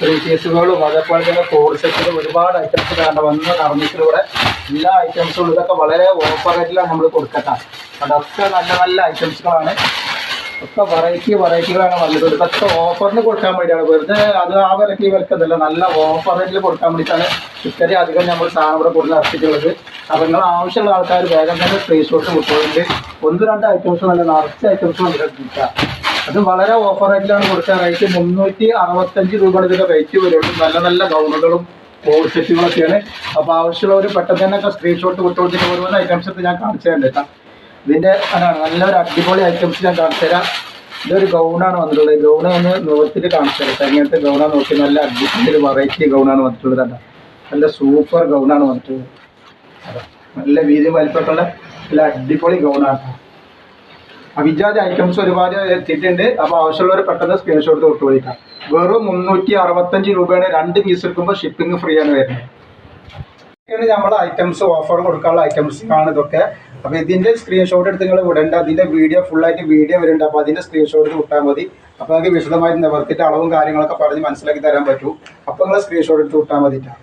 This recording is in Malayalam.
ത്രീ പീസുകളും അതേപോലെ തന്നെ കോഡ് സെറ്റുകളും ഒരുപാട് ഐറ്റംസ് വേണ്ട വന്ന് നടന്നിട്ടിലൂടെ എല്ലാ ഐറ്റംസുകളും ഇതൊക്കെ വളരെ ഓഫർ റേറ്റിലാണ് നമ്മൾ കൊടുക്കട്ടെ. അതൊക്കെ നല്ല നല്ല ഐറ്റംസുകളാണ്, ഒക്കെ വെറൈറ്റികളാണ് വന്നത്. ഇതൊക്കെ ഓഫറിന് കൊടുക്കാൻ വേണ്ടിയാണ്, വെറുതെ അത് ആ വിലക്ക് ഈ വിലക്കതല്ല, നല്ല ഓഫർ റേറ്റിൽ കൊടുക്കാൻ വേണ്ടിയിട്ടാണ് ഇത്രയും അധികം നമ്മൾ സാധനം ഇവിടെ കൊടുത്ത് നടത്തിയിട്ടുള്ളത്. അപ്പോൾ നിങ്ങൾ ആവശ്യമുള്ള ആൾക്കാർ വേഗം തന്നെ സ്ക്രീൻഷോട്ട് കൊടുക്കുന്നുണ്ട്. ഒന്ന് രണ്ട് ഐറ്റംസ് നല്ല നിറച്ച ഐറ്റംസ് നമുക്ക് കിട്ടുക. അത് വളരെ ഓഫർ റേറ്റിലാണ് കൊടുക്കുക. റേറ്റ് 365 രൂപയാണ് ഇതിൻ്റെ റേറ്റ് വരുള്ളൂ. നല്ല നല്ല ഗൗണുകളും കോഡ് സെറ്റുകളൊക്കെയാണ്. അപ്പോൾ ആവശ്യമുള്ളവർ പെട്ടെന്ന് തന്നെ സ്ക്രീൻഷോട്ട് കൊടുത്തുകൊണ്ടിട്ട് ഓരോന്ന് ഐറ്റംസ് ഒക്കെ ഞാൻ കാണിച്ചു തരാം കേട്ടോ. ഇതിൻ്റെ നല്ലൊരു അടിപൊളി ഐറ്റംസ് ഞാൻ കാണിച്ചു തരാം. ഇതൊരു ഗൗണാണ് വന്നിട്ടുള്ളത്. ഗൗണ് ഒന്ന് നോക്കിയിട്ട് കാണിച്ചു തരാം. ഇങ്ങനത്തെ ഗൗണാണ് നോക്കി നല്ല അടിപൊളി വെറൈറ്റി ഗൗണാണ് വന്നിട്ടുള്ളത് കേട്ടോ. നല്ല സൂപ്പർ ഗൗണാണ് വന്നിട്ടുള്ളത്. നല്ല വീതി വലിപ്പമുള്ള നല്ല അടിപൊളി ഗൗണാണ്. അവിജാതി ഐറ്റംസ് ഒരുപാട് എത്തിയിട്ടുണ്ട്. അപ്പോൾ ആവശ്യമുള്ളവർ പെട്ടെന്ന് സ്ക്രീൻഷോട്ട് തൊട്ട് വിളിക്കാം. വെറും 365 രൂപയാണ്. 2 പീസ് എടുക്കുമ്പോൾ ഷിപ്പിംഗ് ഫ്രീ ആണ് വരുന്നത്. ഇതൊക്കെയാണ് നമ്മൾ ഐറ്റംസ് ഓഫർ കൊടുക്കാനുള്ള ഐറ്റംസ് ആണ് ഇതൊക്കെ. അപ്പോൾ ഇതിൻ്റെ സ്ക്രീൻഷോട്ട് എടുത്ത് നിങ്ങൾ വിടേണ്ട. അതിൻ്റെ വീഡിയോ ഫുള്ളായിട്ട് വീഡിയോ വരുന്നുണ്ട്. അപ്പോൾ അതിൻ്റെ സ്ക്രീൻഷോട്ട് വിട്ടാൽ മതി. അപ്പോൾ നിങ്ങൾക്ക് വിശദമായിട്ട് നിവർത്തിയിട്ട് അളവും കാര്യങ്ങളൊക്കെ പറഞ്ഞ് മനസ്സിലാക്കി തരാൻ പറ്റും. അപ്പോൾ നിങ്ങൾ സ്ക്രീൻഷോട്ട് എടുത്ത് വിട്ടാൽ മതിയിട്ടാണ്.